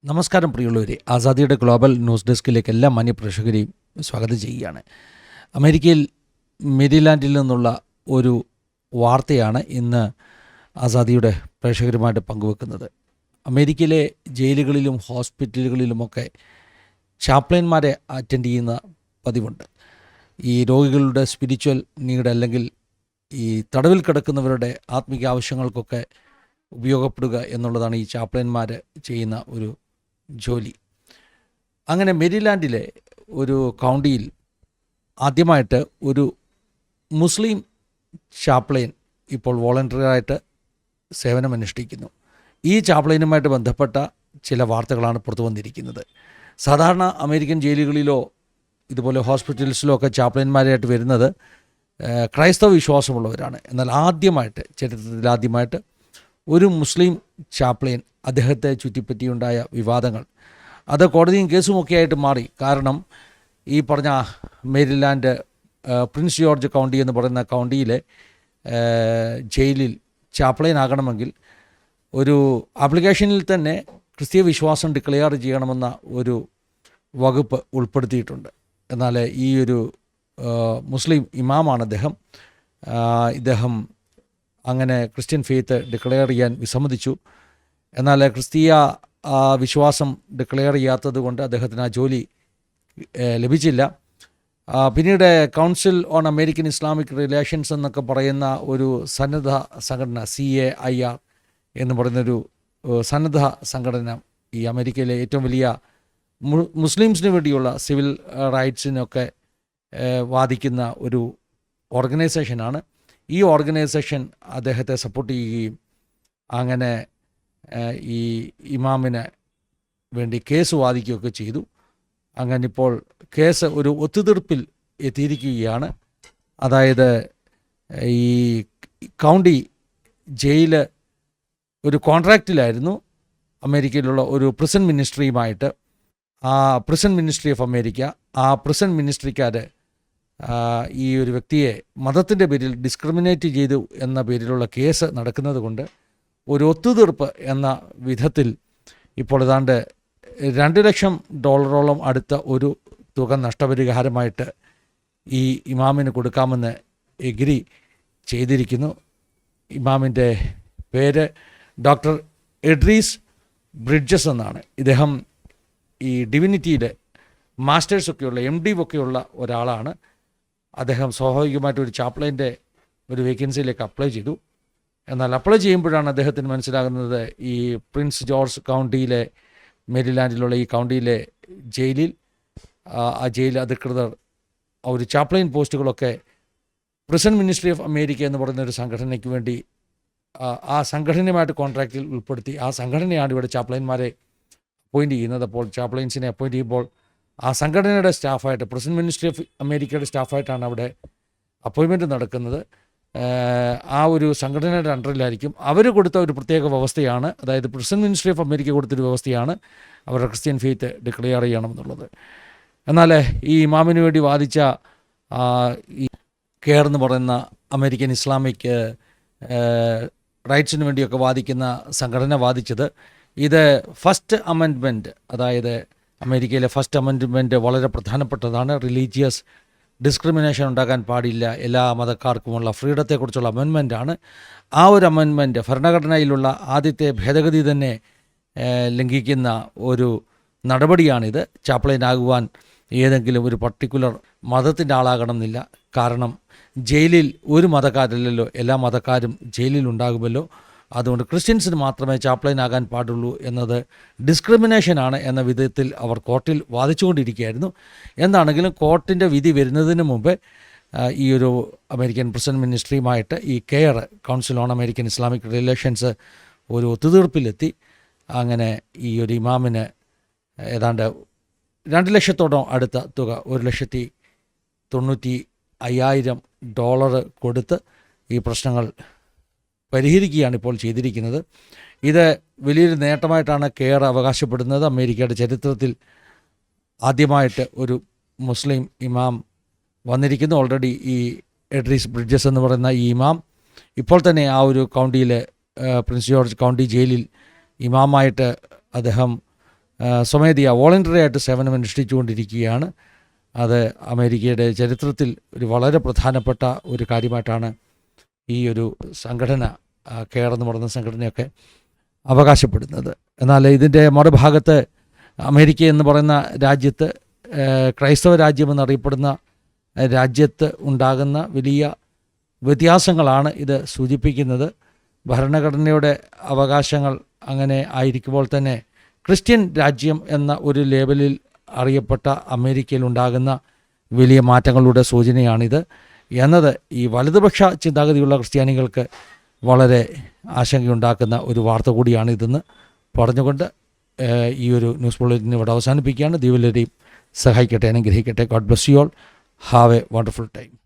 നമസ്കാരം പ്രിയമുള്ളവരെ, ആസാദിയുടെ global news ഡെസ്കിലേക്ക് എല്ലാ മാന്യപ്രേക്ഷകരെയും സ്വാഗതം ചെയ്യുകയാണ്. അമേരിക്കയിൽ മേരിലാൻഡിൽ നിന്നുള്ള ഒരു വാർത്തയാണ് ഇന്ന് ആസാദിയുടെ പ്രേക്ഷകരുമായിട്ട് പങ്കുവെക്കുന്നത്. അമേരിക്കയിലെ ജയിലുകളിലും ഹോസ്പിറ്റലുകളിലുമൊക്കെ ചാപ്ലന്മാരെ അറ്റൻഡ് ചെയ്യുന്ന പതിവുണ്ട്. ഈ രോഗികളുടെ സ്പിരിച്വൽ നീഡ് അല്ലെങ്കിൽ ഈ തടവിൽ കിടക്കുന്നവരുടെ ആത്മീക ആവശ്യങ്ങൾക്കൊക്കെ ഉപയോഗപ്പെടുക എന്നുള്ളതാണ് ഈ ചാപ്ലന്മാർ ചെയ്യുന്ന ഒരു ജോലി. അങ്ങനെ മേരിലാൻഡിലെ ഒരു കൗണ്ടിയിൽ ആദ്യമായിട്ട് ഒരു മുസ്ലിം ചാപ്ലൈൻ ഇപ്പോൾ വോളണ്ടറിയായിട്ട് സേവനമനുഷ്ഠിക്കുന്നു. ഈ ചാപ്ലൈനുമായിട്ട് ബന്ധപ്പെട്ട ചില വാർത്തകളാണ് പുറത്തു വന്നിരിക്കുന്നത്. സാധാരണ അമേരിക്കൻ ജയിലുകളിലോ ഇതുപോലെ ഹോസ്പിറ്റൽസിലോ ഒക്കെ ചാപ്ലൈന്മാരായിട്ട് വരുന്നത് ക്രൈസ്തവ വിശ്വാസമുള്ളവരാണ്. എന്നാൽ ചരിത്രത്തിൽ ആദ്യമായിട്ട് ഒരു മുസ്ലിം ചാപ്ലൈൻ, അദ്ദേഹത്തെ ചുറ്റിപ്പറ്റിയുണ്ടായ വിവാദങ്ങൾ അത് കോടതിയും കേസുമൊക്കെ ആയിട്ട് മാറി. കാരണം ഈ പറഞ്ഞ മേരിലാൻഡ് പ്രിൻസ് ജോർജ് കൗണ്ടി എന്ന് പറയുന്ന കൗണ്ടിയിലെ ജയിലിൽ ചാപ്ലൈൻ ആകണമെങ്കിൽ ഒരു ആപ്ലിക്കേഷനിൽ തന്നെ ക്രിസ്തീയ വിശ്വാസം ഡിക്ലെയർ ചെയ്യണമെന്ന ഒരു വകുപ്പ് ഉൾപ്പെടുത്തിയിട്ടുണ്ട്. എന്നാൽ ഈ ഒരു മുസ്ലിം ഇമാമാണ് ഇദ്ദേഹം അങ്ങനെ ക്രിസ്ത്യൻ ഫെയ്ത്ത് ഡിക്ലെയർ ചെയ്യാൻ വിസമ്മതിച്ചു. എന്നാൽ ക്രിസ്തീയ വിശ്വാസം ഡിക്ലെയർ ചെയ്യാത്തത് കൊണ്ട് അദ്ദേഹത്തിന് ആ ജോലി ലഭിച്ചില്ല. പിന്നീട് council on American Islamic relations എന്നൊക്കെ പറയുന്ന ഒരു സന്നദ്ധ സംഘടന, CAIR എന്ന് പറയുന്നൊരു സന്നദ്ധ സംഘടന, ഈ അമേരിക്കയിലെ ഏറ്റവും വലിയ മുസ്ലിംസിന് വേണ്ടിയുള്ള സിവിൽ റൈറ്റ്സിനൊക്കെ വാദിക്കുന്ന ഒരു ഓർഗനൈസേഷനാണ്. ഈ ഓർഗനൈസേഷൻ അദ്ദേഹത്തെ സപ്പോർട്ട് ചെയ്യുകയും അങ്ങനെ ഈ ഇമാമിന് വേണ്ടി കേസ് വാദിക്കുകയൊക്കെ ചെയ്തു. അങ്ങനെ ഇപ്പോൾ കേസ് ഒരു ഒത്തുതീർപ്പിൽ എത്തിയിരിക്കുകയാണ്. അതായത് ഈ കൗണ്ടി ജയില് ഒരു കോൺട്രാക്റ്റിലായിരുന്നു അമേരിക്കയിലുള്ള ഒരു പ്രിസൺ മിനിസ്ട്രിയുമായിട്ട്. ആ പ്രിസൺ മിനിസ്ട്രി ഓഫ് അമേരിക്ക, ആ പ്രിസൺ മിനിസ്ട്രിക്കാർ ഈ ഒരു വ്യക്തിയെ മതത്തിൻ്റെ പേരിൽ ഡിസ്ക്രിമിനേറ്റ് ചെയ്തു എന്ന പേരിലുള്ള കേസ് നടക്കുന്നത് കൊണ്ട് ഒരു ഒത്തുതീർപ്പ് എന്ന വിധത്തിൽ ഇപ്പോൾ ഏതാണ്ട് $2 ലക്ഷം അടുത്ത ഒരു തുക നഷ്ടപരിഹാരമായിട്ട് ഈ ഇമാമിന് കൊടുക്കാമെന്ന് എഗ്രി ചെയ്തിരിക്കുന്നു. ഇമാമിൻ്റെ പേര് ഡോക്ടർ എഡ്രീസ് ബ്രിഡ്ജസ് എന്നാണ്. ഇദ്ദേഹം ഈ ഡിവിനിറ്റിയിൽ മാസ്റ്റേഴ്സൊക്കെയുള്ള MD ഒക്കെയുള്ള ഒരാളാണ്. അദ്ദേഹം സ്വാഭാവികമായിട്ട് ഒരു ചാപ്ലൈൻ്റെ ഒരു വേക്കൻസിയിലേക്ക് അപ്ലൈ ചെയ്തു. എന്നാൽ അപ്ലൈ ചെയ്യുമ്പോഴാണ് അദ്ദേഹത്തിന് മനസ്സിലാകുന്നത് ഈ പ്രിൻസ് ജോർജ് കൗണ്ടിയിലെ മേരിലാൻഡിലുള്ള ഈ കൗണ്ടിയിലെ ജയിലിൽ ആ ജയിൽ അധികൃതർ ഒരു ചാപ്ലൈൻ പോസ്റ്റുകളൊക്കെ പ്രിസൺ മിനിസ്ട്രി ഓഫ് അമേരിക്ക എന്ന് പറയുന്ന ഒരു സംഘടനയ്ക്ക് വേണ്ടി ആ സംഘടനയുമായിട്ട് കോൺട്രാക്റ്റിൽ ഉൾപ്പെടുത്തി ആ സംഘടനയാണ് ഇവിടെ ചാപ്ലൈന്മാരെ അപ്പോയിൻറ്റ് ചെയ്യുന്നത്. അപ്പോൾ ചാപ്ലൈൻസിനെ അപ്പോയിൻറ്റ് ചെയ്യുമ്പോൾ ആ സംഘടനയുടെ സ്റ്റാഫായിട്ട്, പ്രിസൺ മിനിസ്ട്രി ഓഫ് അമേരിക്കയുടെ സ്റ്റാഫായിട്ടാണ് അവിടെ അപ്പോയിൻമെൻറ്റ് നടക്കുന്നത്. ആ ഒരു സംഘടനയുടെ അണ്ടറിലായിരിക്കും. അവർ കൊടുത്ത ഒരു പ്രത്യേക വ്യവസ്ഥയാണ്, അതായത് പ്രിസൺ മിനിസ്ട്രി ഓഫ് അമേരിക്ക കൊടുത്തൊരു വ്യവസ്ഥയാണ് അവരുടെ ക്രിസ്ത്യൻ ഫെയ്ത്ത് ഡിക്ലെയർ ചെയ്യണമെന്നുള്ളത്. എന്നാൽ ഈ ഇമാമിന് വേണ്ടി വാദിച്ച ഈ കെയർ എന്ന് പറയുന്ന അമേരിക്കൻ ഇസ്ലാമിക് റൈറ്റ്സിന് വേണ്ടിയൊക്കെ വാദിക്കുന്ന സംഘടന വാദിച്ചത് ഇത് ഫസ്റ്റ് അമെൻഡ്മെൻറ്റ്, അതായത് അമേരിക്കയിലെ ഫസ്റ്റ് അമെൻഡ്മെൻറ്റ് വളരെ പ്രധാനപ്പെട്ടതാണ്. റിലീജിയസ് ഡിസ്ക്രിമിനേഷൻ ഉണ്ടാകാൻ പാടില്ല, എല്ലാ മതക്കാർക്കുമുള്ള ഫ്രീഡത്തെക്കുറിച്ചുള്ള അമെൻമെൻറ്റാണ്. ആ ഒരു അമെൻമെൻറ്റ് ഭരണഘടനയിലുള്ള ആദ്യത്തെ ഭേദഗതി തന്നെ ലംഘിക്കുന്ന ഒരു നടപടിയാണിത്. ചാപ്ലൈനാകുവാൻ ഏതെങ്കിലും ഒരു പർട്ടിക്കുലർ മതത്തിൻ്റെ ആളാകണം എന്നില്ല. കാരണം ജയിലിൽ ഒരു മതക്കാരല്ലല്ലോ, എല്ലാ മതക്കാരും ജയിലിലുണ്ടാകുമല്ലോ. അതുകൊണ്ട് ക്രിസ്ത്യൻസിന് മാത്രമേ ചാപ്ലൈനാകാൻ പാടുള്ളൂ എന്നത് ഡിസ്ക്രിമിനേഷനാണ് എന്ന വിധത്തിൽ അവർ കോർട്ടിൽ വാദിച്ചുകൊണ്ടിരിക്കുകയായിരുന്നു. എന്താണെങ്കിലും കോർട്ടിൻ്റെ വിധി വരുന്നതിന് മുമ്പ് ഈ ഒരു അമേരിക്കൻ പ്രിസൺ മിനിസ്ട്രിയുമായിട്ട് ഈ care, council on American Islamic relations ഒരു ഒത്തുതീർപ്പിലെത്തി. അങ്ങനെ ഈ ഒരു ഇമാമിന് ഏതാണ്ട് $2 ലക്ഷത്തോളം അടുത്ത തുക, $195,000 കൊടുത്ത് ഈ പ്രശ്നങ്ങൾ പരിഹരിക്കുകയാണ് ഇപ്പോൾ ചെയ്തിരിക്കുന്നത്. ഇത് വലിയൊരു നേട്ടമായിട്ടാണ് കെയർ അവകാശപ്പെടുന്നത്. അമേരിക്കയുടെ ചരിത്രത്തിൽ ആദ്യമായിട്ട് ഒരു മുസ്ലിം ഇമാം വന്നിരിക്കുന്നു. ഓൾറെഡി ഈ എഡ്രീസ് ബ്രിഡ്ജസ് എന്ന് പറയുന്ന ഈ ഇമാം ഇപ്പോൾ തന്നെ ആ ഒരു കൗണ്ടിയിലെ പ്രിൻസ് ജോർജ് കൗണ്ടി ജയിലിൽ ഇമാമായിട്ട് അദ്ദേഹം സ്വമേധയാ വോളണ്ടറി ആയിട്ട് സേവനം അനുഷ്ഠിച്ചുകൊണ്ടിരിക്കുകയാണ്. അത് അമേരിക്കയുടെ ചരിത്രത്തിൽ ഒരു വളരെ പ്രധാനപ്പെട്ട ഒരു കാര്യമായിട്ടാണ് ഈ ഒരു സംഘടന, കെയർ എന്ന് പറയുന്ന സംഘടനയൊക്കെ അവകാശപ്പെടുന്നത്. എന്നാൽ ഇതിൻ്റെ മറുഭാഗത്ത് അമേരിക്ക എന്ന് പറയുന്ന രാജ്യത്ത്, ക്രൈസ്തവ രാജ്യമെന്നറിയപ്പെടുന്ന രാജ്യത്ത് ഉണ്ടാകുന്ന വലിയ വ്യത്യാസങ്ങളാണ് ഇത് സൂചിപ്പിക്കുന്നത്. ഭരണഘടനയുടെ അവകാശങ്ങൾ അങ്ങനെ ആയിരിക്കുമ്പോൾ തന്നെ ക്രിസ്ത്യൻ രാജ്യം എന്ന ഒരു ലേബലിൽ അറിയപ്പെട്ട അമേരിക്കയിൽ ഉണ്ടാകുന്ന വലിയ മാറ്റങ്ങളുടെ സൂചനയാണിത് എന്നത് ഈ വലതുപക്ഷ ചിന്താഗതിയുള്ള ക്രിസ്ത്യാനികൾക്ക് വളരെ ആശങ്കയുണ്ടാക്കുന്ന ഒരു വാർത്ത കൂടിയാണിതെന്ന് പറഞ്ഞുകൊണ്ട് ഈ ഒരു ന്യൂസ് ബുള്ളറ്റിൻ ഇവിടെ അവസാനിപ്പിക്കുകയാണ്. ദൈവം എല്ലാവരെയും സഹായിക്കട്ടെ, അനുഗ്രഹിക്കട്ടെ. God bless you all. Have A wonderful time.